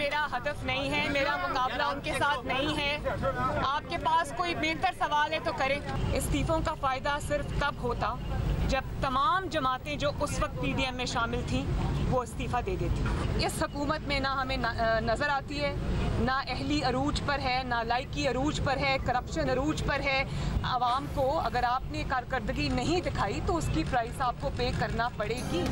मेरा हदफ नहीं है, मेरा मुकाबला उनके साथ नहीं है। आपके पास कोई बेहतर सवाल है तो करें। इस्तीफों का फ़ायदा सिर्फ तब होता जब तमाम जमातें जो उस वक्त PDM में शामिल थीं वो इस्तीफ़ा दे देती। इस हुकूमत में ना हमें नज़र आती है, ना अहली अरूज पर है, ना लाइकी अरूज पर है, करप्शन अरूज पर है। आवाम को अगर आपने कारकर्दगी नहीं दिखाई तो उसकी प्राइस आपको पे करना पड़ेगी।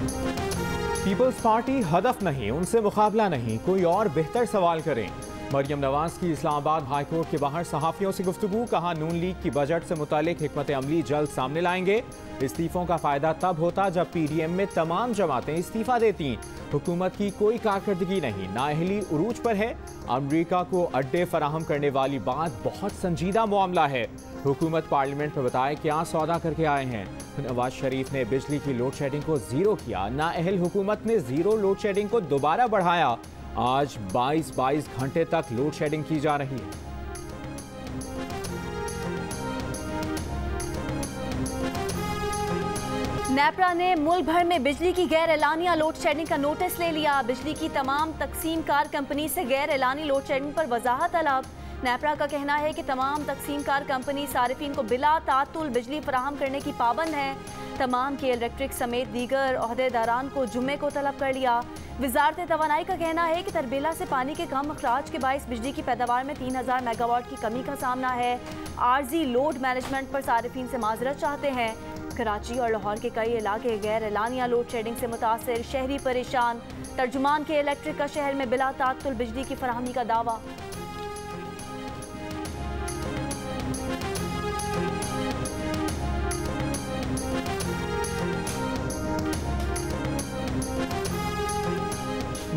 पीपल्स पार्टी हदफ नहीं, उनसे मुकाबला नहीं, कोई और बेहतर सवाल करें। मरियम नवाज की इस्लामाबाद हाई कोर्ट के बाहर सहाफ़ियों से गुफ्तगू, कहा नून लीग की बजट से मुतालिक हिकमत अमली जल्द सामने लाएंगे। इस्तीफों का फ़ायदा तब होता जब PDM में तमाम जमातें इस्तीफ़ा देती। हुकूमत की कोई कारकर्दगी नहीं, नाअहली उरूज पर है। अमरीका को अड्डे फराहम करने वाली बात बहुत संजीदा मामला है। हुकूमत पार्लियामेंट में बताए क्या सौदा करके आए हैं। नवाज शरीफ ने बिजली की लोड शेडिंग को ज़ीरो किया, नाअहल हुकूमत ने ज़ीरो लोड शेडिंग को दोबारा बढ़ाया। आज 22 घंटे तक लोड शेडिंग की जा रही है। नेपरा ने मुल्क भर में बिजली की गैर एलानिया लोड शेडिंग का नोटिस ले लिया। बिजली की तमाम तकसीम कार कंपनी से गैर एलानी लोड शेडिंग पर वजाहत तलब। नेपरा का कहना है कि तमाम तकसीम कार कंपनी सारिफीन को बिला तातुल बिजली फराहम करने की पाबंद है। तमाम के इलेक्ट्रिक समेत दीगर ओहदेदारान को जुम्मे को तलब कर लिया। वजारत तवानाई का कहना है कि तरबेला से पानी के कम अखराज के बायस बिजली की पैदावार में 3000 मेगावाट की कमी का सामना है। आर्जी लोड मैनेजमेंट पर सारिफीन से माजरत चाहते हैं। कराची और लाहौर के कई इलाके गैर एलानिया लोड शेडिंग से मुतासर, शहरी परेशान। तर्जुमान के इलेक्ट्रिक का शहर में बिला तातुल बिजली की फराहमी का दावा।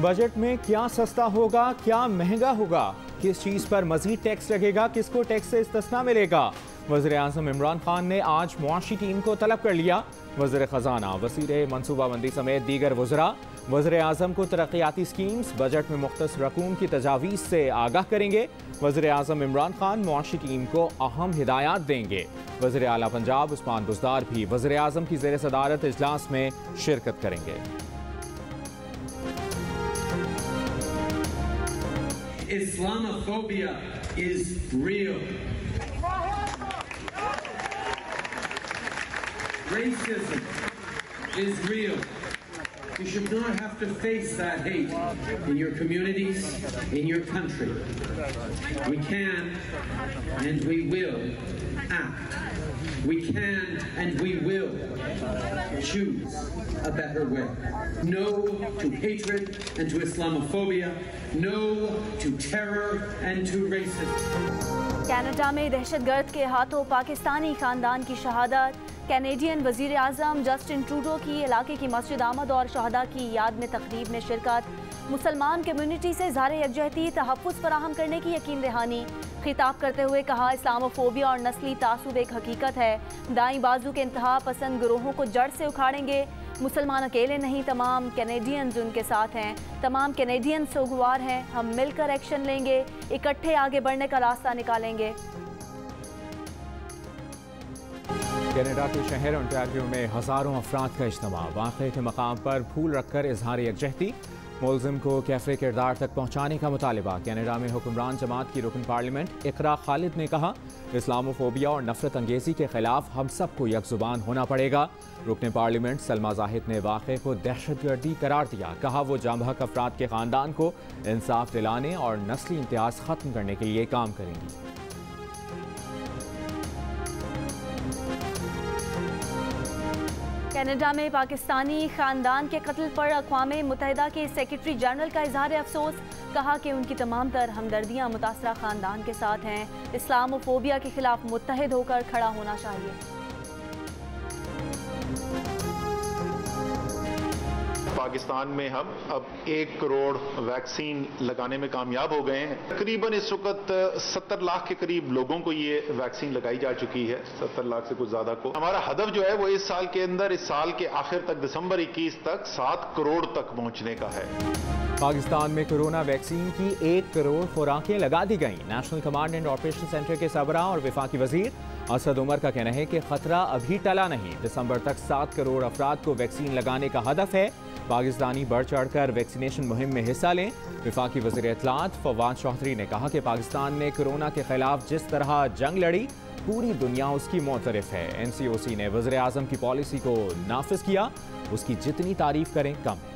बजट में क्या सस्ता होगा, क्या महंगा होगा, किस चीज़ पर मजीद टैक्स लगेगा, किसको टैक्स से इस्तिस्ना मिलेगा। वज़ीर आज़म इमरान खान ने आज मुआशी टीम को तलब कर लिया। वज़ीर ख़जाना, वज़ीर मनसूबाबंदी समेत दीगर वज़रा वज़ीर आज़म को तरक्याती स्कीम्स, बजट में मुख्तस रकूम की तजावीज़ से आगाह करेंगे। वज़ीर आज़म इमरान खान मुआशी टीम को अहम हिदायत देंगे। वज़ीर आला पंजाब उस्मान बुज़दार भी वज़ीर आज़म की ज़ेर सदारत इजलास में शिरकत करेंगे। Islamophobia is real. Racism is real. You should not have to face that hate in your communities, in your country. We can and we will act. We can and we will choose a better way. No to hatred and to Islamophobia. No to terror and to racism. Canada में दहशतगर्द के हाथों पाकिस्तानी खानदान की शहादत। Canadian वजीर आज़म Justin Trudeau की इलाके की मस्जिद आमद और शहदा की याद में तकरीब में शिरकत। मुसलमान कम्युनिटी से इज़हार यकजहती तहफ़्फ़ुज़ फराहम करने की यकीन दहानी। खिताब करते हुए कहा, इस्लामोफोबिया और नस्ली तासुब एक हकीकत है। दाईं बाजू के इंतहा पसंद गिरोहों को जड़ से उखाड़ेंगे। मुसलमान अकेले नहीं, तमाम कैनेडियंस उनके साथ हैं। तमाम कैनेडियंस सोगवार हैं। हम मिलकर एक्शन लेंगे, इकट्ठे आगे बढ़ने का रास्ता निकालेंगे। कनाडा के शहर ओंटारियो में हज़ारों अफराद का इज्तिमा। वाक़े के मकाम पर फूल रखकर इजहार यकजहती। मुलजिम को कैफे किरदार तक पहुँचाने का मुतालिबा। कनाडा में हुक्मरान जमात की रुकन पार्लियामेंट इकरा खालिद ने कहा, इस्लामोफोबिया और नफरत अंगेज़ी के खिलाफ हम सबको यकजुबान होना पड़ेगा। रुकन पार्लियामेंट सलमा जाहिद ने वाक़े को दहशतगर्दी करार दिया। कहा, वो जामहक अफराद के ख़ानदान को इंसाफ दिलाने और नस्ली इम्तियाज़ ख़त्म करने के लिए काम करेंगी। कनाडा में पाकिस्तानी खानदान के कत्ल पर अक़वाम मुत्तहिदा के सेक्रेटरी जनरल का इज़हार अफसोस। कहा कि उनकी तमाम तर हमदर्दियाँ मुतासरा खानदान के साथ हैं। इस्लामोफोबिया के खिलाफ मुत्तहिद होकर खड़ा होना चाहिए। पाकिस्तान में हम अब 1 करोड़ वैक्सीन लगाने में कामयाब हो गए हैं। तकरीबन इस वक्त 70 लाख के करीब लोगों को ये वैक्सीन लगाई जा चुकी है, 70 लाख से कुछ ज्यादा को। हमारा हदफ जो है वो इस साल के अंदर, इस साल के आखिर तक, दिसंबर 21 तक 7 करोड़ तक पहुंचने का है। पाकिस्तान में कोरोना वैक्सीन की 1 करोड़ खुराकें लगा दी गई। National command and operation centre के सबरा और वफाकी वजीर असद उमर का कहना है कि खतरा अभी टला नहीं। दिसंबर तक 7 करोड़ अफराद को वैक्सीन लगाने का हदफ है। पाकिस्तानी बढ़ चढ़कर वैक्सीनेशन मुहिम में हिस्सा लें। वफाकी वज़ीर इत्तलात फवाद चौधरी ने कहा कि पाकिस्तान ने कोरोना के खिलाफ जिस तरह जंग लड़ी, पूरी दुनिया उसकी मोतरफ है। NCOC ने वज़ीर आज़म की पॉलिसी को नाफिज किया, उसकी जितनी तारीफ करें कम है।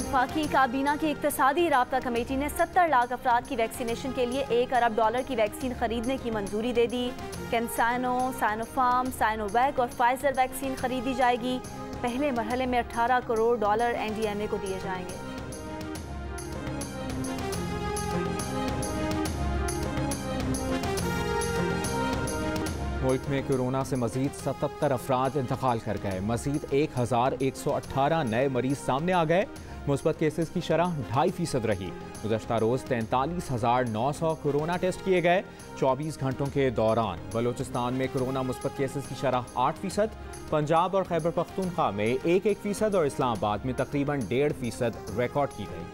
वफाकी काबीना की इक्तिसादी राब्ता कमेटी ने 70 लाख अफराद की वैक्सीनेशन के लिए $1 अरब की वैक्सीन खरीदने की मंजूरी दे दी। कैंसानो, साइनोफार्म, साइनोवैक और फाइजर वैक्सीन खरीदी जाएगी। पहले मरहले में $18 करोड़ NDMA को दिए जाएंगे। मुल्क में कोरोना से मजीद 77 अफराद इंतकाल कर गए। मजीद 1118 नए मरीज सामने आ गए। मुस्बत केसेस की शरह 2.5% रही। गुज़श्ता रोज़ 43,900 कोरोना टेस्ट किए गए। 24 घंटों के दौरान बलूचिस्तान में कोरोना मुस्बत केसेस की शरह 8%, पंजाब और खैबर पख्तूनख्वा में 1% और इस्लामाबाद में तकरीबन 1.5% रिकॉर्ड की गई।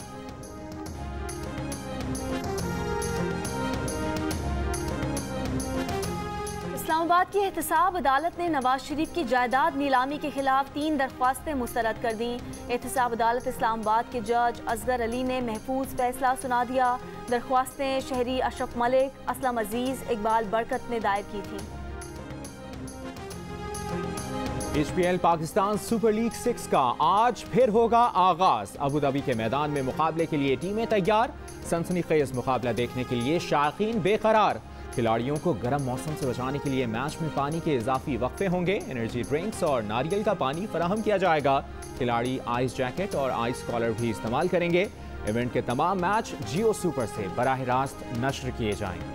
इस्लामाबाद की एहतसाब अदालत ने नवाज शरीफ की जायदाद नीलामी के खिलाफ 3 दरख्वास्तें मुस्तरद कर दी। एहतसाब अदालत इस्लामाबाद के जज असगर अली ने महफूज फैसला सुना दिया। दरख्वास्तें शहरी अशरफ मलिक, असलम अजीज, इकबाल बरकत ने दायर की थी। HPL पाकिस्तान सुपर लीग 6 का आज फिर होगा आगाज। अबू धाबी के मैदान में मुकाबले के लिए टीमें तैयार। सनसनीखेज मुकाबला देखने के लिए शायकीन बेकरार। खिलाड़ियों को गर्म मौसम से बचाने के लिए मैच में पानी के इजाफी वक्फे होंगे। एनर्जी ड्रिंक्स और नारियल का पानी फराहम किया जाएगा। खिलाड़ी आइस जैकेट और आइस कॉलर भी इस्तेमाल करेंगे। इवेंट के तमाम मैच जियो सुपर से बराह रास्त नश्र किए जाएंगे।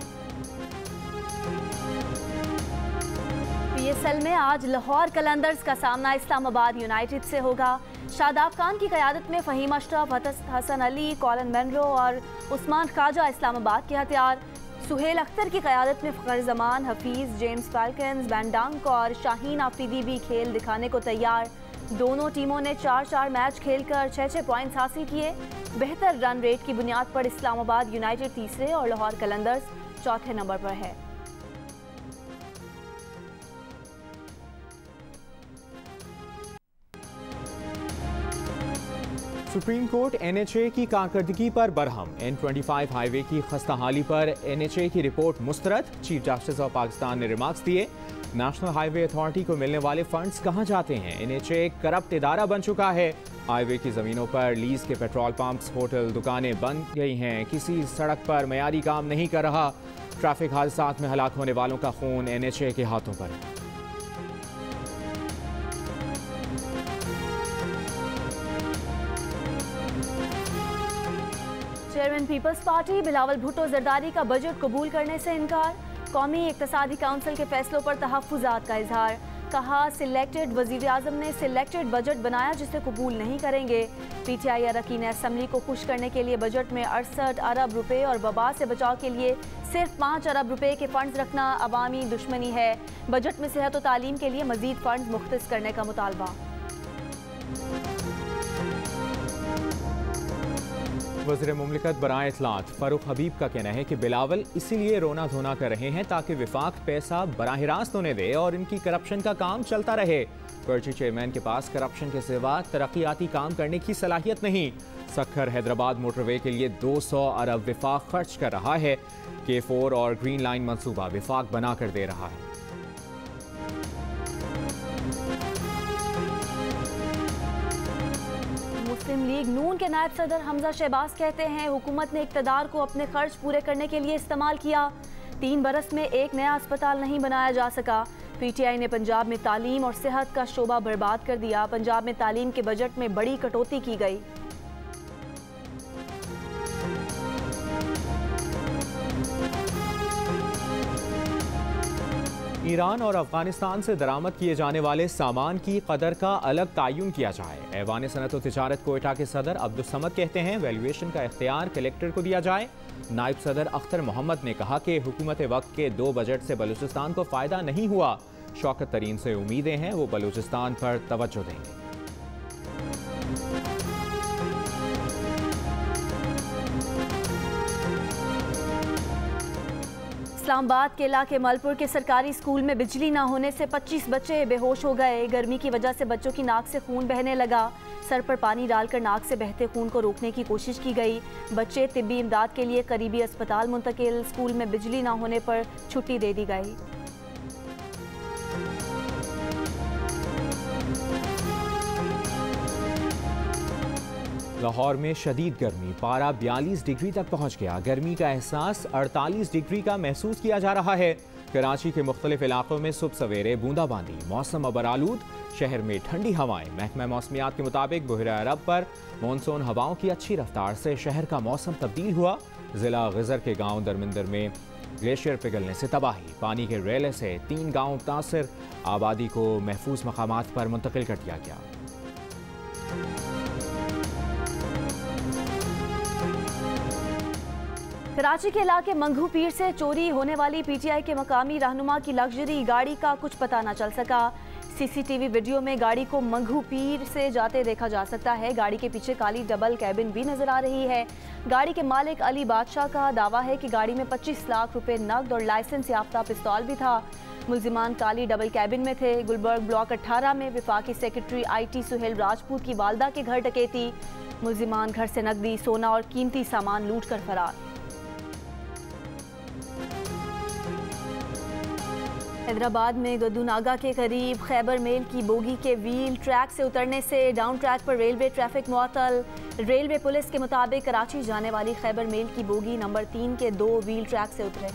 PSL में आज लाहौर कलंदर्स का सामना इस्लामाबाद यूनाइटेड से होगा। शादाब खान की क़यादत में फ़हीम अशरफ, हसन अली, कॉलन मनरो और उस्मान ख्वाजा इस्लामाबाद के हथियार। सुहेल अख्तर की क़यादत में फ़खर जमान, हफीज़, जेम्स फाल्कन्स, बैंडांक और शाहीन आफरीदी भी खेल दिखाने को तैयार। दोनों टीमों ने 4-4 मैच खेलकर 6-6 पॉइंट्स हासिल किए। बेहतर रन रेट की बुनियाद पर इस्लामाबाद यूनाइटेड तीसरे और लाहौर कलंदर्स चौथे नंबर पर है। सुप्रीम कोर्ट NHA की कारकर्दगी पर बरहम। N25 हाईवे की खस्ताहाली पर NHA की रिपोर्ट मुस्तरद। चीफ जस्टिस ऑफ पाकिस्तान ने रिमार्क्स दिए। नेशनल हाईवे अथॉरिटी को मिलने वाले फंड्स कहां जाते हैं? NHA करप्ट इदारा बन चुका है। हाईवे की जमीनों पर लीज के पेट्रोल पंप्स, होटल, दुकानें बन गई हैं। किसी सड़क पर मयारी काम नहीं कर रहा। ट्रैफिक हादसात में हलाक होने वालों का खून NHA के हाथों पर है। चेयरमैन पीपल्स पार्टी बिलावल भुट्टो जरदारी का बजट कबूल करने से इनकार। कौमी इक्तिसादी काउंसिल के फैसलों पर तहफ्फुज़ात का इजहार। कहा सिलेक्टेड वज़ीर आज़म ने सिलेक्टेड बजट बनाया जिसे कबूल नहीं करेंगे। PTI अरकान असम्बली को खुश करने के लिए बजट में 68 अरब रुपए और वबा से बचाव के लिए सिर्फ 5 अरब रुपए के फंड्स रखना अवामी दुश्मनी है। बजट में सेहत और तालीम के लिए मजीद फंड्स मुख्तस करने का मुतालबा। वज़ीर मुमलिकत बराए इत्तलात फ़ारूक हबीब का कहना है कि बिलावल इसीलिए रोना धोना कर रहे हैं ताकि विफाक पैसा बराह रास्त उन्हें दे और इनकी करप्शन का काम चलता रहे। पर्ची चेयरमैन के पास करप्शन के सिवा तरक्याती काम करने की सलाहियत नहीं। सखर हैदराबाद मोटरवे के लिए 200 अरब विफाक खर्च कर रहा है। K4 और ग्रीन लाइन मनसूबा विफाक बना कर दे रहा है। मुस्लिम लीग नून के नायब सदर हमजा शहबाज कहते हैं हुकूमत ने इक़्तिदार को अपने खर्च पूरे करने के लिए इस्तेमाल किया। 3 बरस में एक नया अस्पताल नहीं बनाया जा सका। PTI ने पंजाब में तालीम और सेहत का शोबा बर्बाद कर दिया। पंजाब में तालीम के बजट में बड़ी कटौती की गई। ईरान और अफगानिस्तान से दरामद किए जाने वाले सामान की कदर का अलग तयन किया जाए। ऐवान सनत व तिजारत कोयटा के सदर अब्दुल समद कहते हैं वैल्यूएशन का इख्तियार कलेक्टर को दिया जाए। नायब सदर अख्तर मोहम्मद ने कहा कि हुकूमत वक्त के 2 बजट से बलूचिस्तान को फ़ायदा नहीं हुआ। शौकत तरीन से उम्मीदें हैं वो बलूचिस्तान पर तवज्जो देंगे। इस्लामाबाद के इलाके मलपुर के सरकारी स्कूल में बिजली न होने से 25 बच्चे बेहोश हो गए। गर्मी की वजह से बच्चों की नाक से खून बहने लगा। सर पर पानी डालकर नाक से बहते खून को रोकने की कोशिश की गई। बच्चे तिब्बी इमदाद के लिए करीबी अस्पताल मुंतकिल। स्कूल में बिजली न होने पर छुट्टी दे दी गई। लाहौर में शदीद गर्मी, पारा 42 डिग्री तक पहुंच गया। गर्मी का एहसास 48 डिग्री का महसूस किया जा रहा है। कराची के मुख्तलिफ इलाकों में सुबह सवेरे बूंदाबांदी, मौसम अबरालूद, शहर में ठंडी हवाएं। महकमा मौसमियात के मुताबिक बहरा अरब पर मानसून हवाओं की अच्छी रफ्तार से शहर का मौसम तब्दील हुआ। जिला गजर के गांव दरमिंदर में ग्लेशियर पिघलने से तबाही, पानी के रेले से 3 गांव मुतासिर। आबादी को महफूज मकामात पर मुंतकिल कर दिया गया। कराची के इलाके मंगू पीर से चोरी होने वाली पीटीआई के मकामी रहनुमा की लग्जरी गाड़ी का कुछ पता न चल सका। सीसीटीवी वीडियो में गाड़ी को मंगू पीर से जाते देखा जा सकता है। गाड़ी के पीछे काली डबल कैबिन भी नजर आ रही है। गाड़ी के मालिक अली बादशाह का दावा है कि गाड़ी में 25 लाख रुपए नकद और लाइसेंस याफ्ता पिस्तौल भी था। मुलजिमान काली डबल कैबिन में थे। गुलबर्ग ब्लॉक 18 में विफाकी सेक्रेटरी IT सुहेल राजपूत की वालदा के घर डकैती। मुलजिमान घर से नकदी, सोना और कीमती सामान लूट कर फरार। हैदराबाद में गद्दूनागा के करीब खैबर मेल की बोगी के व्हील ट्रैक से उतरने से डाउन ट्रैक पर रेलवे ट्रैफिक मुअत्तल। रेलवे पुलिस के मुताबिक कराची जाने वाली खैबर मेल की बोगी नंबर 3 के 2 व्हील ट्रैक से उतरे।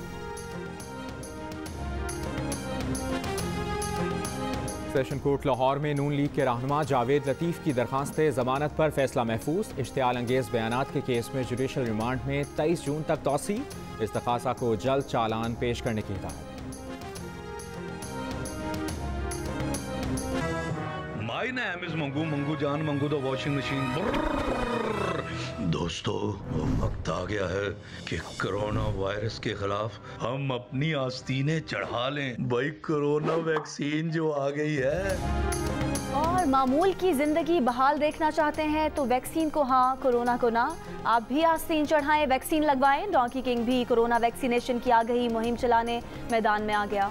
सेशन कोर्ट लाहौर में नून लीग के रहनुमा जावेद लतीफ़ की दरखास्त जमानत पर फैसला महफूज। इश्तियाल अंगेज बयानात के केस में जुडिशल रिमांड में 23 जून तक तौसी। इस तकाजा को जल्द चालान पेश करने की हिदायत। My name is Mangu, Mangu जान, मंगू द वॉशिंग मशीन। दोस्तों, वक्त आ गया है कि कोरोना वायरस के खिलाफ हम अपनी आस्तीनें चढ़ा लें। भाई कोरोना वैक्सीन जो आ गई है। और मामूल की जिंदगी बहाल देखना चाहते हैं तो वैक्सीन को हाँ, कोरोना को ना। आप भी आस्तीन चढ़ाएं, वैक्सीन लगवाएं। डोंकी किंग भी कोरोना वैक्सीनेशन की आ गई मुहिम चलाने मैदान में आ गया।